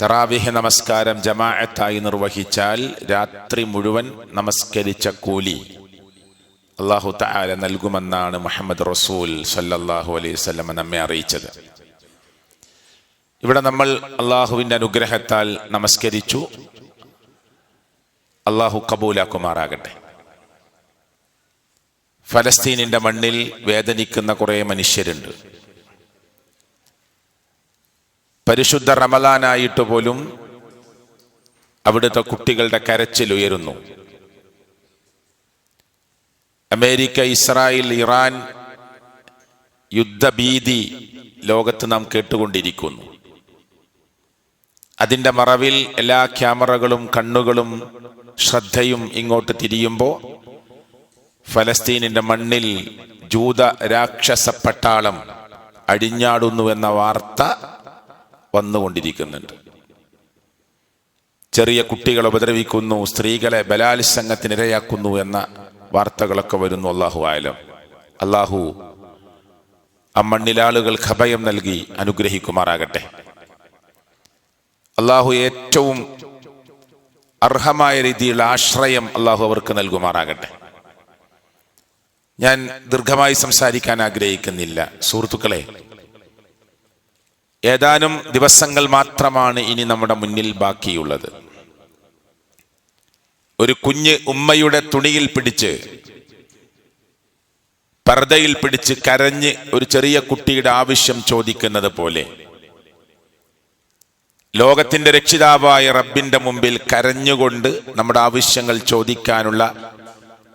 തറാവീഹ് നമസ്കാരം ജമാഅത്തായി നിർവഹിച്ചാൽ രാത്രി മുഴുവൻ നമസ്കരിച്ച കൂലി അല്ലാഹു തആല നൽകുമെന്നാണ് മുഹമ്മദ് റസൂൽ സല്ലല്ലാഹു അലൈഹി വസല്ലം നമ്മെ അറിയിച്ചത്. ഇവിടെ നമ്മൾ അള്ളാഹുവിൻ്റെ അനുഗ്രഹത്താൽ നമസ്കരിച്ചു. അള്ളാഹു കബൂലാക്കുമാറാകട്ടെ. ഫലസ്തീനിന്റെ മണ്ണിൽ വേദനിക്കുന്ന കുറേ മനുഷ്യരുണ്ട്. പരിശുദ്ധ റമളാനായിട്ട് പോലും അവിടുത്തെ കുട്ടികളുടെ കരച്ചിൽ ഉയരുന്നു. അമേരിക്ക, ഇസ്രായേൽ, ഇറാൻ യുദ്ധഭീതി ലോകത്ത് നാം കേട്ടുകൊണ്ടിരിക്കുന്നു. അതിൻ്റെ മറവിൽ എല്ലാ ക്യാമറകളും കണ്ണുകളും ശ്രദ്ധയും ഇങ്ങോട്ട് തിരിയുമ്പോൾ ഫലസ്തീനിന്റെ മണ്ണിൽ ജൂത രാക്ഷസ പട്ടാളം അടിഞ്ഞാടുന്നു എന്ന വാർത്ത വന്നുകൊണ്ടിരിക്കുന്നുണ്ട്. ചെറിയ കുട്ടികളെ ഉപദ്രവിക്കുന്നു, സ്ത്രീകളെ ബലാത്സംഗത്തിനിരയാക്കുന്നു എന്ന വാർത്തകളൊക്കെ വരുന്നു. അല്ലാഹു ആലം. അല്ലാഹു ആ മണ്ണിലാളുകൾക്ക് അഭയം നൽകി അനുഗ്രഹിക്കുമാറാകട്ടെ. അല്ലാഹു ഏറ്റവും അർഹമായ രീതിയിലുള്ള ആശ്രയം അല്ലാഹു അവർക്ക് നൽകുമാറാകട്ടെ. ഞാൻ ദീർഘമായി സംസാരിക്കാൻ ആഗ്രഹിക്കുന്നില്ല. സുഹൃത്തുക്കളെ, ഏതാനും ദിവസങ്ങൾ മാത്രമാണ് ഇനി നമ്മുടെ മുന്നിൽ ബാക്കിയുള്ളത്. ഒരു കുഞ്ഞ് ഉമ്മയുടെ തുണിയിൽ പിടിച്ച്, പർദ്ദയിൽ പിടിച്ച് കരഞ്ഞ് ഒരു ചെറിയ കുട്ടിയുടെ ആവശ്യം ചോദിക്കുന്നത് പോലെ ലോകത്തിന്റെ രക്ഷിതാവായ റബ്ബിന്റെ മുമ്പിൽ കരഞ്ഞുകൊണ്ട് നമ്മുടെ ആവശ്യങ്ങൾ ചോദിക്കാനുള്ള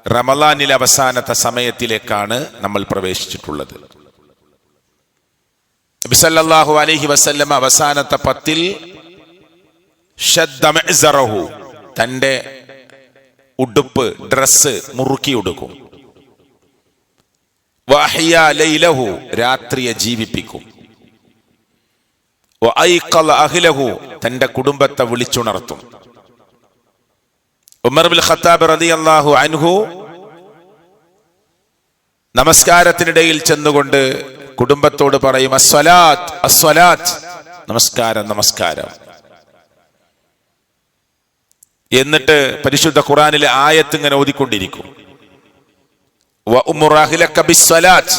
റമളാനിലെ അവസാനത്തെ സമയത്തിലേക്കാണ് നമ്മൾ പ്രവേശിച്ചിട്ടുള്ളത്. നബി സല്ലല്ലാഹു അലൈഹി വസല്ലം അവസാനത്തെ 10-ൽ ഷദ്ദ മിഅ്സറഹു, തൻ്റെ ഉടുപ്പ്, ഡ്രസ്സ് മുറുക്കി ഉടുക്കും. വഅഹ്യാ ലൈലഹു, രാത്രിയെ ജീവിപ്പിക്കും. വഅയ്ഖള അഹ്ലഹു, തൻ്റെ കുടുംബത്തെ വിളിച്ചുണർത്തും. ഉമർ ഇബ്നുൽ ഖത്താബ് റളിയല്ലാഹു അൻഹു നമസ്കാരത്തിനിടയിൽ ചെന്നുകൊണ്ട് കുടുംബത്തോട് പറയും, അസ്സലാത്ത് അസ്സലാത്ത്, നമസ്കാരം നമസ്കാരം. എന്നിട്ട് പരിശുദ്ധ ഖുർആനിലെ ആയത്ത് ഇങ്ങനെ ഓതിക്കൊണ്ടിരിക്കും. വഅ്മുർ അഹ്ലക ബിസ്സലാത്ത്,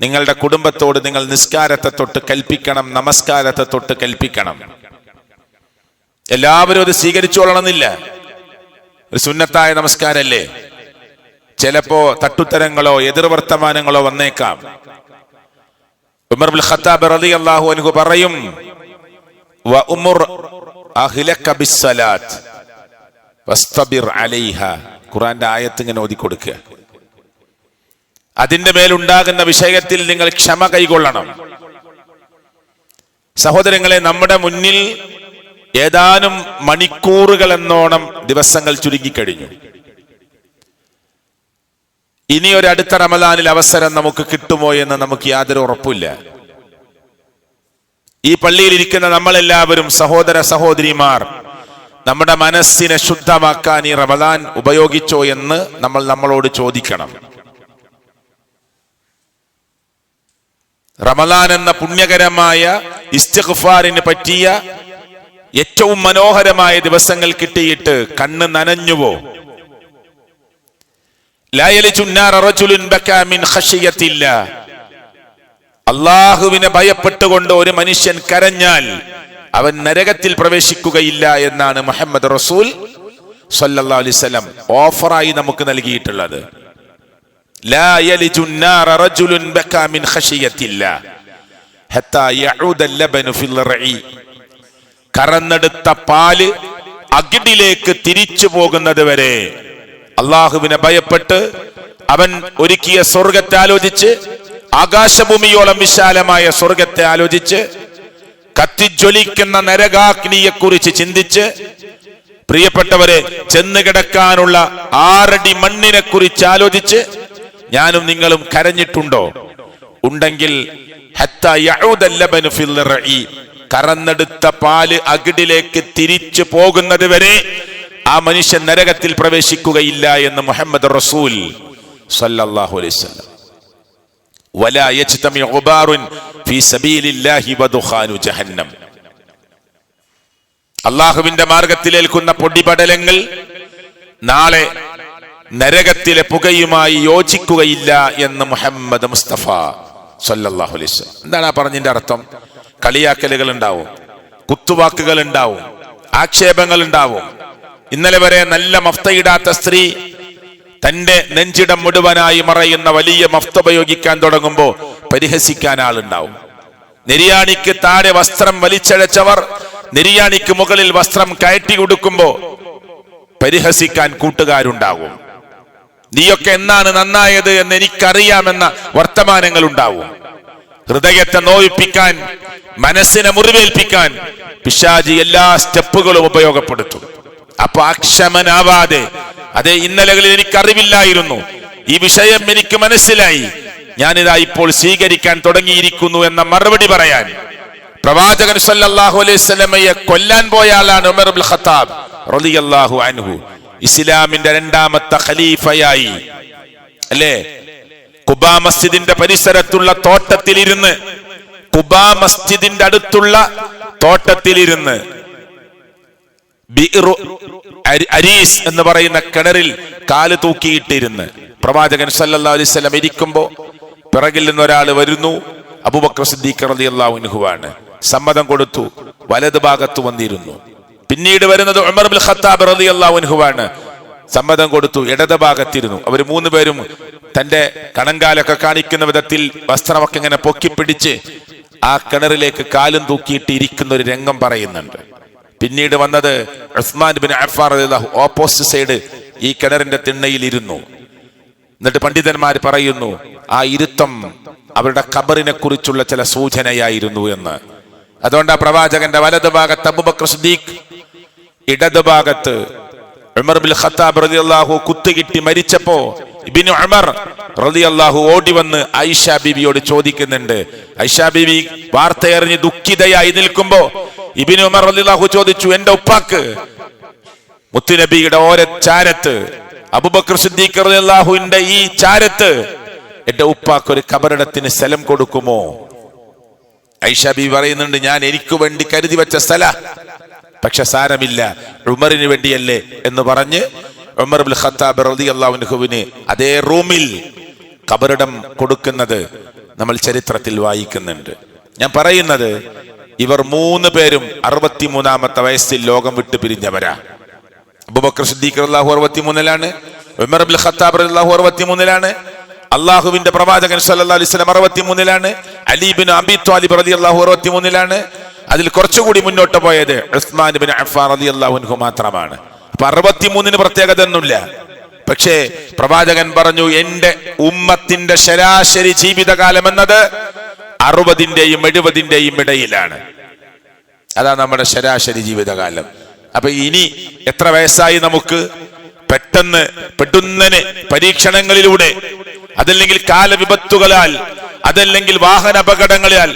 നിങ്ങളുടെ കുടുംബത്തോട് നിങ്ങൾ നിസ്കാരത്തെ തൊട്ട് കൽപ്പിക്കണം, നമസ്കാരത്തെ തൊട്ട് കൽപ്പിക്കണം. എല്ലാവരും അത് സ്വീകരിച്ചോളണമെന്നില്ല. ഒരു സുന്നത്തായ നമസ്കാരല്ലേ, ചിലപ്പോ തട്ടുത്തരങ്ങളോ എതിർവർത്തമാനങ്ങളോ വന്നേക്കാം. ഉമർ ഇബ്നുൽ ഖത്താബ് റളിയല്ലാഹു അൻഹു പറയും, വഅ്മുർ അഹ്ലക ബിസ്സലാത്ത് വസ്തബിർ അലൈഹാ. ഖുർആന്റെ ആയത്ത് ഇങ്ങനെ ഓതി കൊടുക്കുക. അതിന്റെ മേലുണ്ടാകുന്ന വിഷയത്തിൽ നിങ്ങൾ ക്ഷമ കൈകൊള്ളണം. സഹോദരങ്ങളെ, നമ്മുടെ മുന്നിൽ ഏതാനും മണിക്കൂറുകൾ എന്നോണം ദിവസങ്ങൾ ചുരുങ്ങിക്കഴിഞ്ഞു. ഇനി ഒരു അടുത്ത റമളാനിൽ അവസരം നമുക്ക് കിട്ടുമോ എന്ന് നമുക്ക് യാതൊരു ഉറപ്പില്ല. ഈ പള്ളിയിൽ ഇരിക്കുന്ന നമ്മളെല്ലാവരും സഹോദര സഹോദരിമാർ നമ്മുടെ മനസ്സിനെ ശുദ്ധമാക്കാൻ ഈ റമളാൻ ഉപയോഗിച്ചോ എന്ന് നമ്മൾ നമ്മളോട് ചോദിക്കണം. റമളാൻ എന്ന പുണ്യകരമായ ഇസ്തിഗ്ഫാറിന് പറ്റിയ ഏറ്റവും മനോഹരമായ ദിവസങ്ങൾ കിട്ടിയിട്ട് കണ്ണ് നനഞ്ഞുവോ? അല്ലാഹുവിനെ ഭയപ്പെട്ടുകൊണ്ട് ഒരു മനുഷ്യൻ കരഞ്ഞാൽ അവൻ നരകത്തിൽ പ്രവേശിക്കുകയില്ല എന്നാണ് മുഹമ്മദ് റസൂൽ സല്ലല്ലാഹു അലൈഹി വസല്ലം ഓഫറായി നമുക്ക് നൽകിയിട്ടുള്ളത്. ലാ യലിജു النار رجل بكى من خشية الله حتى يعود اللبن في الرعي. കറന്നെടുത്ത പാല് അകിടിലേക്ക് തിരിച്ചു പോകുന്നത് വരെ അള്ളാഹുവിനെ ഭയപ്പെട്ട് അവൻ ഒരുക്കിയ സ്വർഗത്തെ ആലോചിച്ച്, ആകാശഭൂമിയോളം വിശാലമായ സ്വർഗത്തെ ആലോചിച്ച്, കത്തിജ്വലിക്കുന്ന നരകാഗ്നിയെ കുറിച്ച് ചിന്തിച്ച്, പ്രിയപ്പെട്ടവരെ, ചെന്ന് കിടക്കാനുള്ള 6 അടി മണ്ണിനെ കുറിച്ച് ആലോചിച്ച് ഞാനും നിങ്ങളും കരഞ്ഞിട്ടുണ്ടോ? ഉണ്ടെങ്കിൽ ഹത്താ യഊദൽ ലബനു ഫിൽ റഈ, കറന്നെടുത്ത പാല് അകിടിലേക്ക് തിരിച്ചു പോകുന്നത് വരെ ആ മനുഷ്യൻ നരകത്തിൽ പ്രവേശിക്കുകയില്ല എന്ന് മുഹമ്മദ് റസൂൽ സല്ലല്ലാഹു അലൈഹി വസല്ലം. വലാ യജ്തമി ഗുബാറുൻ ഫീ സബീലില്ലാഹി വദുഖാനു ജഹന്നം. അള്ളാഹുവിന്റെ മാർഗത്തിലേൽക്കുന്ന പൊടിപടലങ്ങൾ നാളെ നരകത്തിലെ പുകയുമായി യോജിക്കുകയില്ല എന്ന് മുഹമ്മദ് മുസ്തഫ സല്ലല്ലാഹു അലൈഹി വസല്ലം. എന്താണ് ആ പറഞ്ഞതിന്റെ അർത്ഥം? കളിയാക്കലുകൾ ഉണ്ടാവും, കുത്തുവാക്കുകൾ ഉണ്ടാവും, ആക്ഷേപങ്ങൾ ഉണ്ടാവും. ഇന്നലെ വരെ നല്ല മഫ്തയിടാത്ത സ്ത്രീ തന്റെ നെഞ്ചിടം മുഴുവനായി മറയുന്ന വലിയ മഫ്ത ഉപയോഗിക്കാൻ തുടങ്ങുമ്പോൾ പരിഹസിക്കാൻ ആളുണ്ടാവും. നിര്യാണിക്ക് താഴെ വസ്ത്രം വലിച്ചഴച്ചവർ നിര്യാണിക്ക് മുകളിൽ വസ്ത്രം കയറ്റി കൊടുക്കുമ്പോ പരിഹസിക്കാൻ കൂട്ടുകാരുണ്ടാവും. നീയൊക്കെ എന്നാണ് നന്നായത് എന്ന് എനിക്കറിയാമെന്ന വർത്തമാനങ്ങൾ ഉണ്ടാവും. ഹൃദയത്തെ നോവിപ്പിക്കാൻ, മനസ്സിനെ മുറിവേൽപ്പിക്കാൻ പിശാചി എല്ലാ സ്റ്റെപ്പുകളും ഉപയോഗപ്പെടുത്തും. അപ്പൊ അക്ഷമനാവാതെ, അതേ ഇന്നലകളിൽ എനിക്കറിവില്ലായിരുന്നു, ഈ വിഷയം എനിക്ക് മനസ്സിലായി, ഞാനിതാ ഇപ്പോൾ സ്വീകരിക്കാൻ തുടങ്ങിയിരിക്കുന്നു എന്ന മറുപടി പറയാൻ പ്രവാചകൻ സല്ലല്ലാഹു അലൈഹി വസല്ലമയെ കൊല്ലാൻ പോയ ആളാണ് ഉമർ ഇബ്നുൽ ഖത്താബ് റളിയല്ലാഹു അൻഹു. ഇസ്ലാമിന്റെ രണ്ടാമത്തെ ഖലീഫയായി അല്ലേ, ഖുബാ മസ്ജിദിന്റെ പരിസരത്തുള്ള തോട്ടത്തിലിരുന്ന്, ഖുബാ മസ്ജിദിന്റെ അടുത്തുള്ള തോട്ടത്തിലിരുന്ന് ബിഇറു അരീസ് എന്ന് പറയുന്ന കിണറിൽ കാല് തൂക്കിയിട്ടിരുന്ന് പ്രവാചകൻ സല്ലല്ലാഹു അലൈഹി വസല്ലം ഇരിക്കുമ്പോ പിറകിൽ നിന്ന് ഒരാൾ വരുന്നു. അബൂബക്കർ സിദ്ദീഖ് റളിയല്ലാഹു അൻഹുവാണ്. സമ്മതം കൊടുത്തു, വലത് ഭാഗത്ത് വന്നിരുന്നു. പിന്നീട് വരുന്നത് ഉമർ ഇബ്നുൽ ഖത്താബ് റളിയല്ലാഹു അൻഹുവാണ്. സമ്മതം കൊടുത്തു, ഇടത് ഭാഗത്തിരുന്നു. അവർ മൂന്നുപേരും തന്റെ കണങ്കാലൊക്കെ കാണിക്കുന്ന വിധത്തിൽ വസ്ത്രമൊക്കെ ഇങ്ങനെ പൊക്കിപ്പിടിച്ച് ആ കിണറിലേക്ക് കാലും തൂക്കിയിട്ട് ഇരിക്കുന്ന ഒരു രംഗം പറയുന്നുണ്ട്. പിന്നീട് വന്നത് ഉസ്മാൻ ബിൻ അഫ്ഫാൻ റളിയല്ലാഹു ഓപ്പോസിറ്റ് സൈഡ് ഈ കിണറിന്റെ തിണ്ണയിൽ ഇരുന്നു. എന്നിട്ട് പണ്ഡിതന്മാർ പറയുന്നു, ആ ഇരുത്തം അവരുടെ ഖബറിനെ കുറിച്ചുള്ള ചില സൂചനയായിരുന്നു എന്ന്. അതുകൊണ്ട് ആ പ്രവാചകന്റെ വലത് ഭാഗത്ത് അബൂബക്കർ സിദ്ദീഖ്, ഇടത് ഭാഗത്ത് ഉമർ ഇബ്നുൽ ഖത്താബ് റളിയല്ലാഹു കുത്തുകിട്ടി മരിച്ചപ്പോ ഇബ്നു ഉമർ റളിയല്ലാഹു ഓടി വന്ന് ആയിഷ ബീവിയോട് ചോദിക്കുന്നുണ്ട്. ആയിഷ ബീവി വാർത്തയറിഞ്ഞ് ദുഃഖിതയായി നിൽക്കുമ്പോ ഇബ്നു ഉമർ റളിയല്ലാഹു ചോദിച്ചു, എന്റെ ഉപ്പാക്ക് മുത്തുനബിയുടെ ഓരച്ചാരത്ത്, അബൂബക്കർ സിദ്ദീഖ് റളിയല്ലാഹുവിന്റെ ഈ ചാരത്ത് എന്റെ ഉപ്പാക്ക് ഒരു ഖബറിടത്തിന് സ്ഥലം കൊടുക്കുമോ? ആയിഷ ബീവി പറയുന്നുണ്ട്, ഞാൻ എനിക്ക് വേണ്ടി കരുതി വെച്ച സ്ഥല, പക്ഷെ സാരമില്ല, ഉമറിന് വേണ്ടിയല്ലേ എന്ന് പറഞ്ഞ് ഉമർ ഇബ്നുൽ ഖത്താബ് റളിയല്ലാഹു അൻഹുവിന് അതേ റൂമിൽ ഖബറിടം കൊടുക്കുന്നത് നമ്മൾ ചരിത്രത്തിൽ വായിക്കുന്നുണ്ട്. ഞാൻ പറയുന്നത്, ഇവർ മൂന്ന് പേരും 63-ാമത്തെ വയസ്സിൽ ലോകം വിട്ടു പിരിഞ്ഞവരാ. അബൂബക്കർ സിദ്ദീഖ് റളിയല്ലാഹു 63-ലാണ്, ഉമർ ഇബ്നുൽ ഖത്താബ് റളിയല്ലാഹു 63-ലാണ്, അള്ളാഹുവിന്റെ പ്രവാചകൻ സല്ലല്ലാഹു അലൈഹി വസല്ലം 63-ലാണ്, അലി ഇബ്നു അബീ ത്വാലിബ് റളിയല്ലാഹു 63-ലാണ്. അതിൽ കുറച്ചുകൂടി മുന്നോട്ട് പോയത് ഉസ്മാൻ ഇബ്നു അഫ്ഫാൻ റളിയല്ലാഹു അൻഹു മാത്രമാണ്. അപ്പൊ 63-ന് പ്രത്യേകത ഒന്നുമില്ല. പക്ഷേ പ്രവാചകൻ പറഞ്ഞു, എന്റെ ഉമ്മത്തിന്റെ ശരാശരി ജീവിതകാലം എന്നത് 60-ന്റെയും 70-ന്റെയും ഇടയിലാണ്. അതാ നമ്മുടെ ശരാശരി ജീവിതകാലം. അപ്പൊ ഇനി എത്ര വയസ്സായി നമുക്ക്? പെട്ടെന്ന് പെടുന്നനെ പരീക്ഷണങ്ങളിലൂടെ, അതല്ലെങ്കിൽ കാലവിപത്തുകളാൽ, അതല്ലെങ്കിൽ വാഹന അപകടങ്ങളാൽ,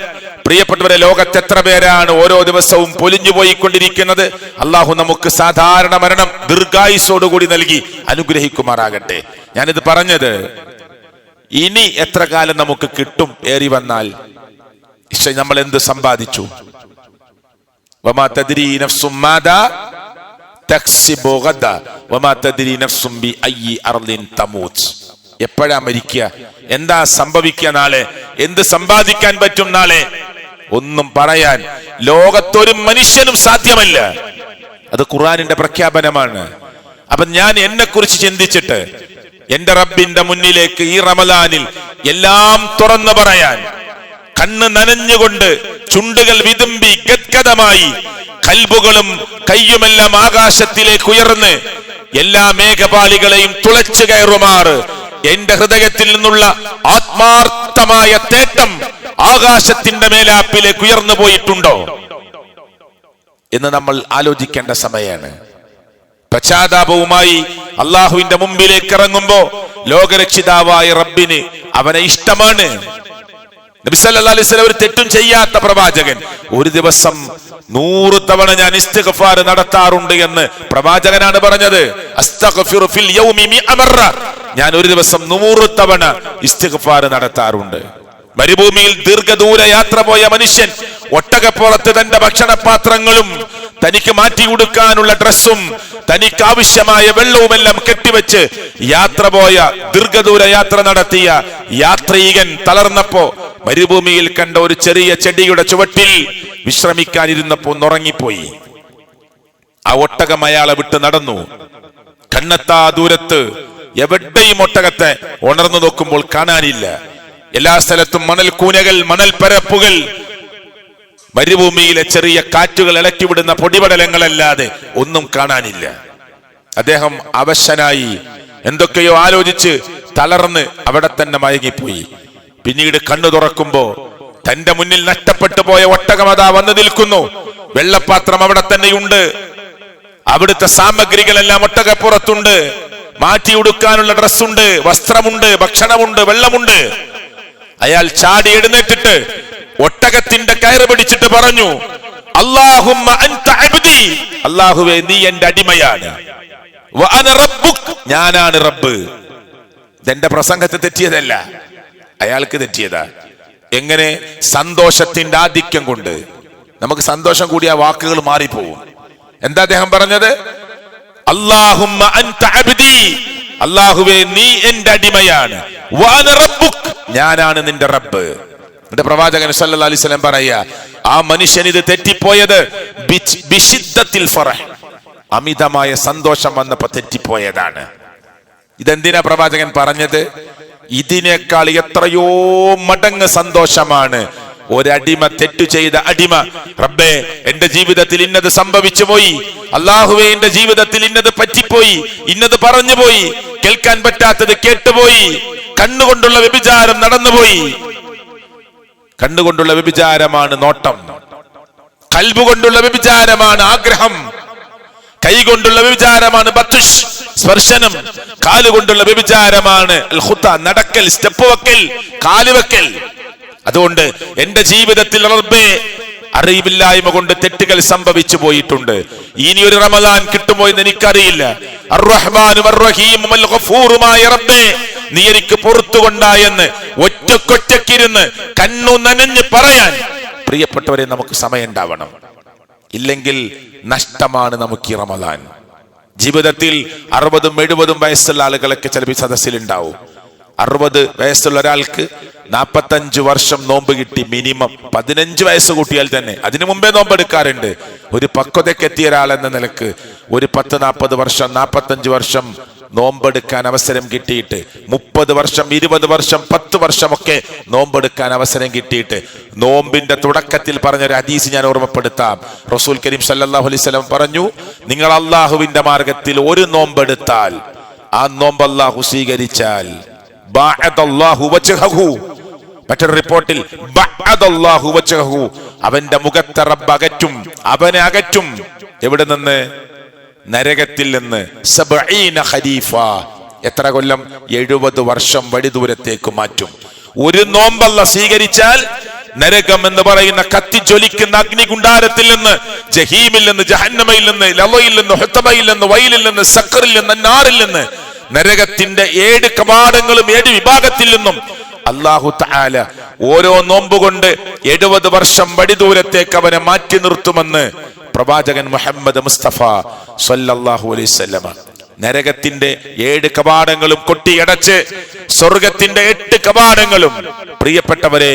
പ്രിയപ്പെട്ടവരെ, ലോകത്ത് എത്ര പേരാണ് ഓരോ ദിവസവും പൊലിഞ്ഞു പോയിക്കൊണ്ടിരിക്കുന്നത്. അള്ളാഹു നമുക്ക് സാധാരണ മരണം ദീർഘായുസ്സോടുകൂടി നൽകി അനുഗ്രഹിക്കുമാറാകട്ടെ. ഞാനിത് പറഞ്ഞത്, ഇനി എത്ര കാലം നമുക്ക് കിട്ടും ഏറി വന്നാൽ? നമ്മൾ എന്ത് സമ്പാദിച്ചു? വമാ തദ്രി നഫ്സും മാദാ തക്സിബു ഗദാ വമാ തദ്രി നഫ്സും ബിഅയ്യി അർളിൻ തമൂത്. എപ്പോഴാ മരിക്കുക? എന്താ സംഭവിക്കുക നാളെ? എന്ത് സമ്പാദിക്കാൻ പറ്റും നാളെ? ഒന്നും പറയാൻ ലോകത്തൊരു മനുഷ്യനും സാധ്യമല്ല. അത് ഖുർആനിന്റെ പ്രഖ്യാപനമാണ്. അപ്പൊ ഞാൻ എന്നെ കുറിച്ച് ചിന്തിച്ചിട്ട് എന്റെ റബ്ബിന്റെ മുന്നിലേക്ക് ഈ റമദാനിൽ എല്ലാം തുറന്നു പറയാൻ, കണ്ണ് നനഞ്ഞുകൊണ്ട്, ചുണ്ടുകൾ വിതുമ്പി ഗദ്ഗദമായി, കൽബുകളും കയ്യുമെല്ലാം ആകാശത്തിലേക്ക് ഉയർന്ന് എല്ലാ മേഘപാളികളെയും തുളച്ചു കയറുമാറ് എന്റെ ഹൃദയത്തിൽ നിന്നുള്ള ആത്മാർത്ഥമായ തേട്ടം ആകാശത്തിന്റെ മേലാപ്പിലേക്ക് ഉയർന്നു പോയിട്ടുണ്ടോ എന്ന് നമ്മൾ ആലോചിക്കേണ്ട സമയമാണ്. പശ്ചാത്താപവുമായി അള്ളാഹുവിന്റെ മുമ്പിലേക്ക് ഇറങ്ങുമ്പോ ലോകരക്ഷിതാവായ റബ്ബിന് അവനെ ഇഷ്ടമാണ്. നബി സല്ലല്ലാഹു അലൈഹി വസല്ലം ഒരു തെറ്റും ചെയ്യാത്ത പ്രവാചകൻ, ഒരു ദിവസം 100 തവണ ഞാൻ ഇസ്തിഗ്ഫാർ നടത്താറുണ്ട് എന്ന് പ്രവാചകനാണ് പറഞ്ഞത്. അസ്തഗ്ഫിറു ഫിൽ യൗമി 100 മറ, ഞാൻ ഒരു ദിവസം 100 തവണ ഇസ്തിഗ്ഫാർ നടത്താറുണ്ട്. മരുഭൂമിയിൽ ദീർഘദൂര യാത്ര പോയ മനുഷ്യൻ ഒട്ടകപ്പുറത്ത് തന്റെ ഭക്ഷണപാത്രങ്ങളും തനിക്ക് മാറ്റി ഉടുക്കാനുള്ള ഡ്രസ്സും തനിക്ക് ആവശ്യമായ വെള്ളവുമെല്ലാം കെട്ടിവെച്ച് യാത്ര പോയ, ദീർഘദൂര യാത്ര നടത്തിയ യാത്രികൻ തളർന്നപ്പോ മരുഭൂമിയിൽ കണ്ട ഒരു ചെറിയ ചെടിയുടെ ചുവട്ടിൽ വിശ്രമിക്കാനിരുന്നപ്പോ ഉറങ്ങിപ്പോയി. ആ ഒട്ടകം അയാളെ വിട്ട് നടന്നു. കണ്ണെത്താ ദൂരത്ത് എവിടെയും ഒട്ടകത്തെ ഉണർന്നു നോക്കുമ്പോൾ കാണാനില്ല. എല്ലാ സ്ഥലത്തും മണൽ കൂനകൾ, മണൽ പരപ്പുകൾ, മരുഭൂമിയിലെ ചെറിയ കാറ്റുകൾ ഇളക്കിവിടുന്ന പൊടിപടലങ്ങളല്ലാതെ ഒന്നും കാണാനില്ല. അദ്ദേഹം അവശനായി എന്തൊക്കെയോ ആലോചിച്ച് തളർന്ന് അവിടെ തന്നെ മയങ്ങിപ്പോയി. പിന്നീട് കണ്ണു തുറക്കുമ്പോ തന്റെ മുന്നിൽ നഷ്ടപ്പെട്ടു പോയ ഒട്ടകമതാ വന്നു നിൽക്കുന്നു. വെള്ളപ്പാത്രം അവിടെ തന്നെയുണ്ട്. അവിടുത്തെ സാമഗ്രികളെല്ലാം ഒട്ടകപ്പുറത്തുണ്ട്. മാറ്റി ഉടുക്കാനുള്ള ഡ്രസ്സുണ്ട്, വസ്ത്രമുണ്ട്, ഭക്ഷണമുണ്ട്, വെള്ളമുണ്ട്. അയാൾ ചാടി എഴുന്നേറ്റിട്ട് ഒട്ടകത്തിന്റെ കയറ് പിടിച്ചിട്ട് പറഞ്ഞു, അല്ലാഹുമ്മ അൻത അബ്ദി, അല്ലാഹുവേ നീ എന്റെ അടിമയാണ്, വ അന റബ്ബുക്, ഞാനാണ് റബ്ബ്. ഇതെന്റെ പ്രസംഗത്തെ തെറ്റിയതല്ല, അയാൾക്ക് തെറ്റിയതാ. എങ്ങനെ? സന്തോഷത്തിന്റെ ആധിക്യം കൊണ്ട്. നമുക്ക് സന്തോഷം കൂടി ആ വാക്കുകൾ മാറിപ്പോവും. എന്താ അദ്ദേഹം പറഞ്ഞത്? അല്ലാഹുമ്മ അൻത അബ്ദി, അല്ലാഹുവേ നീ എന്റെ അടിമയാണ്, വ അന റബ്ബുക്, ഞാനാണ് നിന്റെ റബ്ബ്. എന്റെ പ്രവാചകൻ സല്ലല്ലാഹു അലൈഹി വസല്ലം പറയാ, ആ മനുഷ്യൻ ഇത് തെറ്റിപ്പോയത് ബിശിദ്ദത്തിൽ ഫറഹ്, അമിതമായ സന്തോഷം വന്നപ്പോ തെറ്റിപ്പോയതാണ്. ഇതെന്തിനാ പ്രവാചകൻ പറഞ്ഞത്? ഇതിനേക്കാൾ എത്രയോ മടങ്ങ് സന്തോഷമാണ് ഒരടിമ, തെറ്റു ചെയ്ത അടിമ, റബ്ബേ എന്റെ ജീവിതത്തിൽ ഇന്നത് സംഭവിച്ചു പോയി, അല്ലാഹുവേ എന്റെ ജീവിതത്തിൽ ഇന്നത് പറ്റിപ്പോയി, ഇന്നത് പറഞ്ഞുപോയി, കേൾക്കാൻ പറ്റാത്തത് കേട്ടുപോയി, കണ്ണുകൊണ്ടുള്ള വ്യഭിചാരം നടന്നുപോയി. കണ്ണുകൊണ്ടുള്ള വ്യഭിചാരമാണ് നോട്ടം, കൽബ് കൊണ്ടുള്ള വ്യഭിചാരമാണ് ആഗ്രഹം, കൈകൊണ്ടുള്ള വ്യഭിചാരമാണ് ബത്തുഷ് സ്പർശനം, കാലുകൊണ്ടുള്ള വ്യഭിചാരമാണ് നടക്കൽ, സ്റ്റെപ്പ് വെക്കൽ, കാലുവെക്കൽ. അതുകൊണ്ട് എന്റെ ജീവിതത്തിൽ റബ്ബേ അറിവില്ലായ്മ കൊണ്ട് തെറ്റുകൾ സംഭവിച്ചു പോയിട്ടുണ്ട്. ഇനി ഒരു റമദാൻ കിട്ടുമോ എന്ന് എനിക്കറിയില്ല. അർറഹ്മാനും അർറഹീമും അൽ ഗഫൂറുമായ റബ്ബേ നീ എനിക്ക് പുറത്തുകൊണ്ടായെന്ന് ഒറ്റക്കൊറ്റക്കിരുന്ന് കണ്ണു നനഞ്ഞ് പറയാൻ പ്രിയപ്പെട്ടവരെ നമുക്ക് സമയം ഉണ്ടാവണം. ഇല്ലെങ്കിൽ നഷ്ടമാണ് നമുക്ക് ഈ റമദാൻ. ജീവിതത്തിൽ 60-70 വയസ്സുള്ള ആളുകളൊക്കെ ചിലപ്പോൾ സദസ്സിലുണ്ടാവും. 60 വയസ്സുള്ള ഒരാൾക്ക് 45 വർഷം നോമ്പ് കിട്ടി. മിനിമം 15 വയസ്സ് കൂട്ടിയാൽ തന്നെ, അതിനു മുമ്പേ നോമ്പെടുക്കാറുണ്ട്. ഒരു പക്വതയ്ക്ക് എത്തിയ ഒരാളെന്ന നിലക്ക് ഒരു 10-40 വർഷം 45 വർഷം നോമ്പെടുക്കാൻ അവസരം കിട്ടിയിട്ട്, 30 വർഷം 20 വർഷം 10 വർഷമൊക്കെ നോമ്പെടുക്കാൻ അവസരം കിട്ടിയിട്ട്, നോമ്പിന്റെ തുടക്കത്തിൽ പറഞ്ഞൊരു ഹദീസ് ഞാൻ ഓർമ്മപ്പെടുത്താം. റസൂൽ കരീം സല്ലല്ലാഹു അലൈഹി വസല്ലം പറഞ്ഞു, നിങ്ങൾ അള്ളാഹുവിന്റെ മാർഗത്തിൽ ഒരു നോമ്പെടുത്താൽ, ആ നോമ്പ് അള്ളാഹു സ്വീകരിച്ചാൽ, ബഅദല്ലാഹു വജ്ഹഹു, മറ്റൊരു റിപ്പോർട്ടിൽ ബഅദല്ലാഹു വജ്ഹഹു, അവന്റെ മുഖത്തെ റബ്ബ് അകറ്റും, അവനെ അകറ്റും. എവിടെ നിന്ന്? നരകത്തിൽ നിന്ന്. 70 ഖരീഫ, എത്ര കൊല്ലം? 70 വർഷം വഴി ദൂരത്തേക്ക് മാറ്റും. ഒരു നോമ്പല്ല സ്വീകരിച്ചാൽ നരകം എന്ന് പറയുന്ന കത്തിജ്വലിക്കുന്ന അഗ്നികുണ്ടാരത്തിൽ നിന്ന്, ജഹീമിൽ നിന്ന്, ജഹന്നമയിൽ നിന്ന്, ലളയിൽ നിന്ന്, ഹുത്തബയിൽ നിന്ന്, വൈലിൽ നിന്ന്, സഖറിൽ നിന്ന്, നാറിൽ നിന്ന്, നരകത്തിന്റെ 7 കവാടങ്ങളും 7 വിഭാഗത്തിൽ നിന്നും അല്ലാഹു തആല ഓരോ നോമ്പ് കൊണ്ട് 70 വർഷം വഴി ദൂരത്തേക്ക് അവനെ മാറ്റി നിർത്തുമെന്ന് പ്രവാചകൻ മുഹമ്മദ് മുസ്തഫ സല്ലല്ലാഹു അലൈഹി വസല്ലം. നരകത്തിന്റെ 7 കവാടങ്ങളും കൊട്ടിയടച്ച് സ്വർഗത്തിന്റെ 8 കവാടങ്ങളും പ്രിയപ്പെട്ടവരെ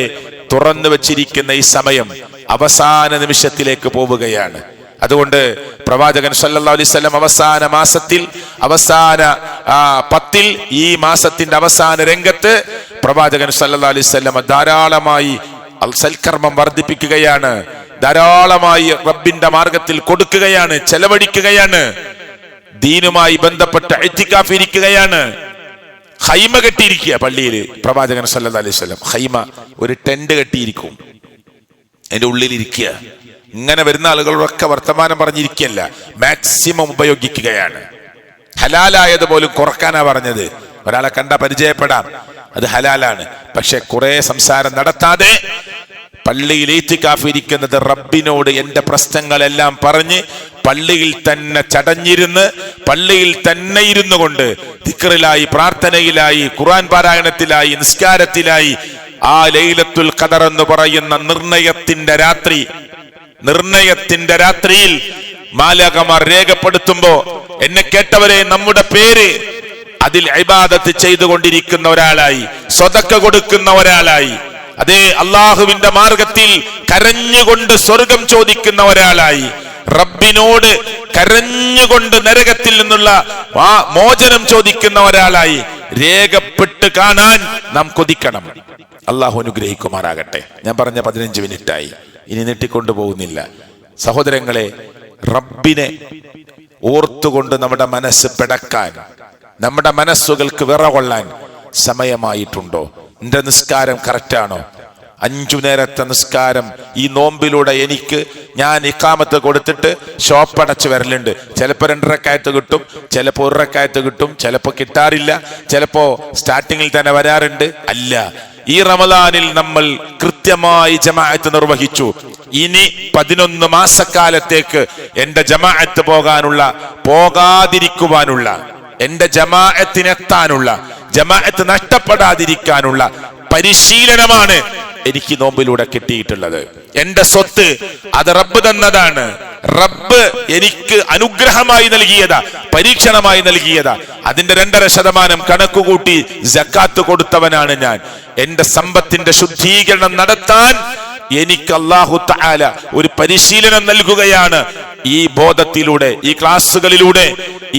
തുറന്നു വെച്ചിരിക്കുന്ന ഈ സമയം അവസാന നിമിഷത്തിലേക്ക് പോവുകയാണ്. അതുകൊണ്ട് പ്രവാചകൻ സല്ലല്ലാഹു അലൈഹി വസല്ലം അവസാന മാസത്തിൽ, അവസാന 10-ൽ, ഈ മാസത്തിന്റെ അവസാന രംഗത്ത് പ്രവാചകൻ സല്ലല്ലാഹു അലൈഹി വസല്ലം ധാരാളമായി സൽക്കർമ്മം വർദ്ധിപ്പിക്കുകയാണ്, ധാരാളമായി റബ്ബിന്റെ മാർഗത്തിൽ കൊടുക്കുകയാണ്, ചെലവഴിക്കുകയാണ്, ദീനുമായി ബന്ധപ്പെട്ട ഇത്തികാഫ് ഇരിക്കുകയാണ്. ഖൈമ കെട്ടിയിരിക്കുക പള്ളിയിൽ. പ്രവാചകൻ സല്ലല്ലാഹു അലൈഹി വസല്ലം ഖൈമ, ഒരു ടെന്റ് കെട്ടിയിരിക്കും, അതിന്റെ ഉള്ളിൽ ഇരിക്കുക. ഇങ്ങനെ വരുന്ന ആളുകളൊക്കെ വർത്തമാനം പറഞ്ഞിരിക്കുകയല്ല, മാക്സിമം ഉപയോഗിക്കുകയാണ്. ഹലാലായത് പോലും കുറക്കാനാ പറഞ്ഞത്. ഒരാളെ കണ്ട പരിചയപ്പെടാം, അത് ഹലാലാണ്. പക്ഷെ കുറെ സംസാരം നടത്താതെ പള്ളിയിൽ ഇത്തികാഫ് ഇരിക്കുന്നത്, റബ്ബിനോട് എന്റെ പ്രശ്നങ്ങളെല്ലാം പറഞ്ഞ് പള്ളിയിൽ തന്നെ ചടഞ്ഞിരുന്ന്, പള്ളിയിൽ തന്നെ ഇരുന്നു കൊണ്ട് ദിക്റിലായി, പ്രാർത്ഥനയിലായി, ഖുർആൻ പാരായണത്തിലായി, നിസ്കാരത്തിലായി, ആ ലൈലത്തുൽ ഖദർ എന്ന് പറയുന്ന നിർണയത്തിന്റെ രാത്രിയിൽ മാലാഖമാർ രേഖപ്പെടുത്തുമ്പോ എന്നെ കേട്ടവരെ നമ്മുടെ പേര് അതിൽ ഇബാദത്ത് ചെയ്തുകൊണ്ടിരിക്കുന്ന ഒരാളായി, സ്വതക്ക കൊടുക്കുന്ന ഒരാളായി, അതേ അള്ളാഹുവിന്റെ മാർഗത്തിൽ കരഞ്ഞുകൊണ്ട് സ്വർഗം ചോദിക്കുന്ന ഒരാളായി, റബ്ബിനോട് കരഞ്ഞുകൊണ്ട് നരകത്തിൽ നിന്നുള്ള മോചനം ചോദിക്കുന്ന ഒരാളായി രേഖപ്പെട്ട് കാണാൻ നാം കൊതിക്കണം. അള്ളാഹു അനുഗ്രഹിക്കുമാറാകട്ടെ. ഞാൻ പറഞ്ഞ 15 മിനിറ്റായി, ഇനി നീട്ടിക്കൊണ്ടു പോകുന്നില്ല. സഹോദരങ്ങളെ, റബ്ബിനെ ഓർത്തുകൊണ്ട് നമ്മുടെ മനസ്സ് പിടക്കാൻ, നമ്മുടെ മനസ്സുകൾക്ക് വിറകൊള്ളാൻ സമയമായിട്ടുണ്ടോ? എന്റെ നിസ്കാരം കറക്റ്റാണോ? 5 നേരത്തെ നിസ്കാരം ഈ നോമ്പിലൂടെ ഞാൻ ഇഖാമത്ത് കൊടുത്തിട്ട് ഷോപ്പടച്ച് വരലുണ്ട്. ചിലപ്പോൾ 2 റക്അത്ത് കിട്ടും, ചിലപ്പോൾ 1 റക്അത്ത് കിട്ടും, ചിലപ്പോൾ കിട്ടാറില്ല, ചിലപ്പോ സ്റ്റാർട്ടിങ്ങിൽ തന്നെ വരാറുണ്ട്. അല്ല, ഈ റമദാനിൽ നമ്മൾ കൃത്യമായി ജമാഅത്ത് നിർവഹിച്ചു. ഇനി 11 മാസക്കാലത്തേക്ക് എന്റെ ജമാഅത്ത് പോകാതിരിക്കുവാനുള്ള, എന്റെ ജമാഅത്തിനെത്താനുള്ള, ജമാഅത്ത് നഷ്ടപ്പെടാതിരിക്കാനുള്ള പരിശീലനമാണ് എനിക്ക് നോമ്പിലൂടെ കിട്ടിയിട്ടുള്ളത്. എന്റെ സ്വത്ത് അത് റബ്ബ് തന്നതാണ്. റബ്ബ് എനിക്ക് അനുഗ്രഹമായി നൽകിയതാ, പരീക്ഷണമായി നൽകിയതാ. അതിന്റെ 2.5% കണക്കുകൂട്ടി സക്കാത്ത് കൊടുത്തവനാണ് ഞാൻ. എന്റെ സമ്പത്തിന്റെ ശുദ്ധീകരണം നടത്താൻ എനിക്ക് അല്ലാഹു തആല ഒരു പരിശീലനം നൽകുകയാണ്. ഈ ബോധത്തിലൂടെ, ഈ ക്ലാസ്സുകളിലൂടെ,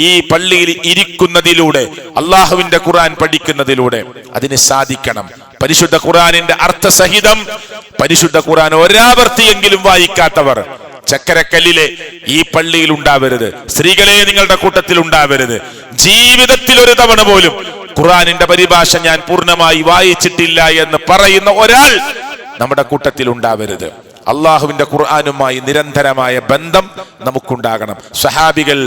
ഈ പള്ളിയിൽ ഇരിക്കുന്നതിലൂടെ, അള്ളാഹുവിന്റെ ഖുർആൻ പഠിക്കുന്നതിലൂടെ അതിന് സാധിക്കണം. പരിശുദ്ധ ഖുർആനിന്റെ അർത്ഥസഹിതം പരിശുദ്ധ ഖുർആൻ ഒരാവർത്തിയെങ്കിലും വായിക്കാത്തവർ ചക്കരക്കല്ലിലെ ഈ പള്ളിയിൽ ഉണ്ടാവരുത്. സ്ത്രീകളെ, നിങ്ങളുടെ കൂട്ടത്തിൽ ഉണ്ടാവരുത്. ജീവിതത്തിൽ ഒരു തവണ പോലും ഖുർആനിന്റെ പരിഭാഷ ഞാൻ പൂർണ്ണമായി വായിച്ചിട്ടില്ല എന്ന് പറയുന്ന ഒരാൾ നമ്മുടെ കൂട്ടത്തിൽ ഉണ്ടാവരുത്. അള്ളാഹുവിന്റെ ഖുർആനുമായി നിരന്തരമായ ബന്ധം നമുക്കുണ്ടാകണം. സ്വഹാബികൾ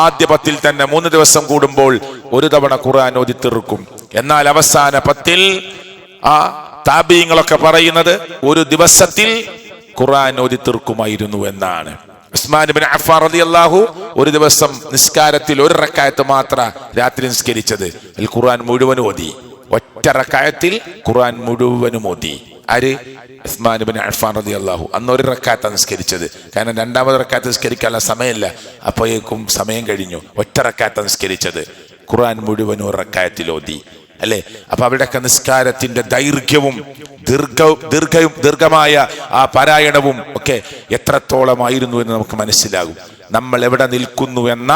ആദ്യ 10 തന്നെ 3 ദിവസം കൂടുമ്പോൾ ഒരു തവണ ഖുർആൻ ഓതി തീർക്കും. എന്നാൽ അവസാന 10 താബീങ്ങളൊക്കെ പറയുന്നത് ഒരു ദിവസത്തിൽ ഖുർആൻ ഓതി തീർക്കുമായിരുന്നു എന്നാണ്. ഉസ്മാൻ ഇബ്നു അഫ്ഫാൻ റളിയല്ലാഹു ഒരു ദിവസം നിസ്കാരത്തിൽ 1 റക്അത്ത് മാത്രം രാത്രി നിസ്കരിച്ചത്. ഖുർആൻ മുഴുവൻ ഓതി. ഒറ്റ റക്അത്തിൽ ഖുർആൻ മുഴുവനും ഓതി. ആര്? ഉസ്മാൻ ഇബ്നു അഫ്ഫാൻ റളിയല്ലാഹു. അന്ന് 1 റക്അത്ത് നിസ്കരിച്ചത്. കാരണം 2ാമത് റക്അത്ത് നിസ്കരിക്കാനുള്ള സമയമില്ല, അപ്പോഴേക്കും സമയം കഴിഞ്ഞു. ഒറ്റ റക്അത്ത് നിസ്കരിച്ചത്. ഖുർആൻ മുഴുവൻ 1 റക്അത്തിൽ ഓതി. അല്ലെ? അപ്പൊ അവിടെയൊക്കെ നിസ്കാരത്തിന്റെ ദൈർഘ്യവും ദീർഘമായ ആ പാരായണവും ഒക്കെ എത്രത്തോളമായിരുന്നു എന്ന് നമുക്ക് മനസ്സിലാകും. നമ്മൾ എവിടെ നിൽക്കുന്നു എന്ന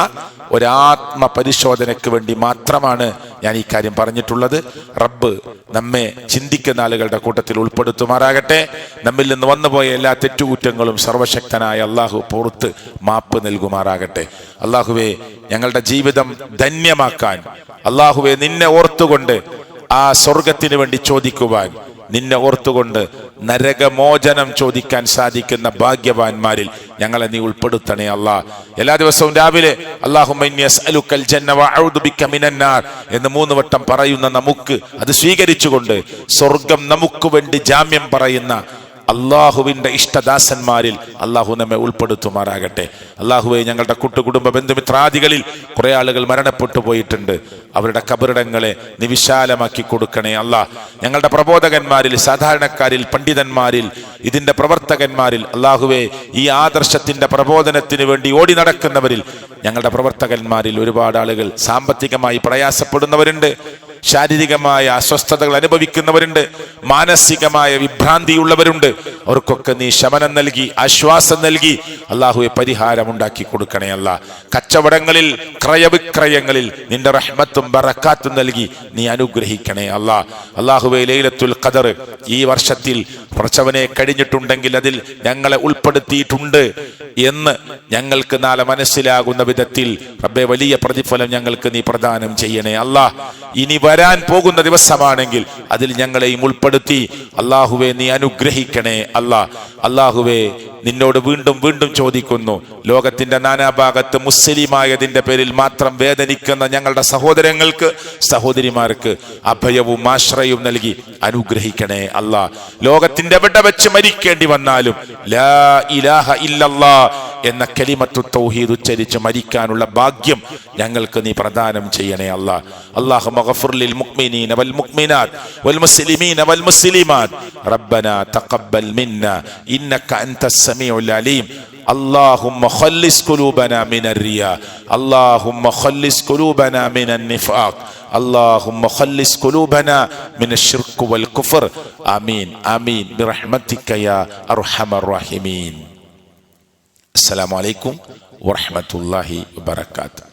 ഒരാത്മ പരിശോധനയ്ക്ക് വേണ്ടി മാത്രമാണ് ഞാൻ ഈ കാര്യം പറഞ്ഞിട്ടുള്ളത്. റബ്ബ് നമ്മെ ചിന്തിക്കുന്ന ആളുകളുടെ കൂട്ടത്തിൽ ഉൾപ്പെടുത്തുമാറാകട്ടെ. നമ്മിൽ നിന്ന് വന്നുപോയ എല്ലാ തെറ്റുകുറ്റങ്ങളും സർവശക്തനായ അള്ളാഹു പുറത്ത് മാപ്പ് നൽകുമാറാകട്ടെ. അള്ളാഹുവേ, ഞങ്ങളുടെ ജീവിതം ധന്യമാക്കാൻ, അള്ളാഹുവേ, നിന്നെ ഓർത്തുകൊണ്ട് ആ സ്വർഗത്തിന് വേണ്ടി ചോദിക്കുവാൻ, നിന്നെ ഓർത്തുകൊണ്ട് നരകമോചനം ചോദിക്കാൻ സാധിക്കുന്ന ഭാഗ്യവാന്മാരിൽ ഞങ്ങളെ നീ ഉൾപ്പെടുത്തണേ അല്ലാ. എല്ലാ ദിവസവും രാവിലെ അല്ലാഹുമ്മ ഇന്നി അസ്അലുക്കൽ ജന്ന വഅഊദു ബിക മിനന്നാർ എന്ന് 3 വട്ടം പറയുന്ന നമുക്ക് അത് സ്വീകരിച്ചുകൊണ്ട് സ്വർഗം നമുക്ക് വേണ്ടി ജാമ്യം പറയുന്ന അള്ളാഹുവിന്റെ ഇഷ്ടദാസന്മാരിൽ അള്ളാഹു നമ്മെ ഉൾപ്പെടുത്തുമാറാകട്ടെ. അള്ളാഹുവെ, ഞങ്ങളുടെ കുടുംബ ബന്ധുമിത്രാദികളിൽ കുറെ ആളുകൾ മരണപ്പെട്ടു പോയിട്ടുണ്ട്. അവരുടെ കബറിടങ്ങളെ നീ വിശാലമാക്കി കൊടുക്കണേ അല്ലാ. ഞങ്ങളുടെ പ്രബോധകന്മാരിൽ, സാധാരണക്കാരിൽ, പണ്ഡിതന്മാരിൽ, ഇതിന്റെ പ്രവർത്തകന്മാരിൽ, അള്ളാഹുവെ, ഈ ആദർശത്തിന്റെ പ്രബോധനത്തിന് വേണ്ടി ഓടി നടക്കുന്നവരിൽ, ഞങ്ങളുടെ പ്രവർത്തകന്മാരിൽ ഒരുപാട് ആളുകൾ സാമ്പത്തികമായി പ്രയാസപ്പെടുന്നവരുണ്ട്, ശാരീരികമായ അസ്വസ്ഥതകൾ അനുഭവിക്കുന്നവരുണ്ട്, മാനസികമായ വിഭ്രാന്തിയുള്ളവരുണ്ട്. അവർക്കൊക്കെ നീ ശമനം നൽകി, ആശ്വാസം നൽകി അള്ളാഹുവെ പരിഹാരം ഉണ്ടാക്കി കൊടുക്കണേ അല്ലാ. കച്ചവടങ്ങളിൽ, ക്രയവിക്രയങ്ങളിൽ നിന്റെ റഹ്മത്തും ബറക്കാത്തും നൽകി നീ അനുഗ്രഹിക്കണേ അല്ലാ. അള്ളാഹുവെ, ലൈലത്തുൽ ഖദർ ഈ വർഷത്തിൽ പ്രസവനെ കഴിഞ്ഞിട്ടുണ്ടെങ്കിൽ അതിൽ ഞങ്ങളെ ഉൾപ്പെടുത്തിയിട്ടുണ്ട് എന്ന് ഞങ്ങൾക്ക് നാളെ മനസ്സിലാകുന്ന വിധത്തിൽ റബ്ബേ വലിയ പ്രതിഫലം ഞങ്ങൾക്ക് നീ പ്രദാനം ചെയ്യണേ അല്ലാ. ഇനി വരാൻ പോകുന്ന ദിവസമാണെങ്കിൽ അതിൽ ഞങ്ങളെയും ഉൾപ്പെടുത്തി അള്ളാഹുവെ നീ അനുഗ്രഹിക്കണേ അല്ലാ. അള്ളാഹുവെ, നിന്നോട് വീണ്ടും വീണ്ടും ചോദിക്കുന്നു, ലോകത്തിന്റെ നാനാഭാഗത്ത് മുസ്ലിമായതിന്റെ പേരിൽ മാത്രം വേദനിക്കുന്ന ഞങ്ങളുടെ സഹോദരങ്ങൾക്ക്, സഹോദരിമാർക്ക് അഭയവും ആശ്രയവും നൽകി അനുഗ്രഹിക്കണേ അല്ലാ. ലോകത്തിന്റെ എവിടെ വെച്ച് മരിക്കേണ്ടി വന്നാലും ലാ ഇലാഹ ഇല്ലല്ലാ എന്ന കലിമത്തു തൗഹീദ് ഉച്ചരിച്ച് മരിക്കാനുള്ള ഭാഗ്യം ഞങ്ങൾക്ക് നീ പ്രദാനം ചെയ്യണേ അല്ലാ. അല്ലാഹുമ്മ ഗഫിർ ലിൽ മുഅ്മിനീന വൽ മുഅ്മിനാത്ത് വൽ മുസ്ലിമീന വൽ മുസ്ലിമാത്ത് റബ്ബനാ തഖബ്ബൽ മിന്നാ ഇന്നക അൻതസ് സമീഉൽ അലീം. اللهم خلص قلوبنا من الرياء اللهم خلص قلوبنا من النفاق اللهم خلص قلوبنا من الشرك والكفر آمين آمين برحمتك يا أرحم الراحمين. السلام عليكم ورحمة الله وبركاته.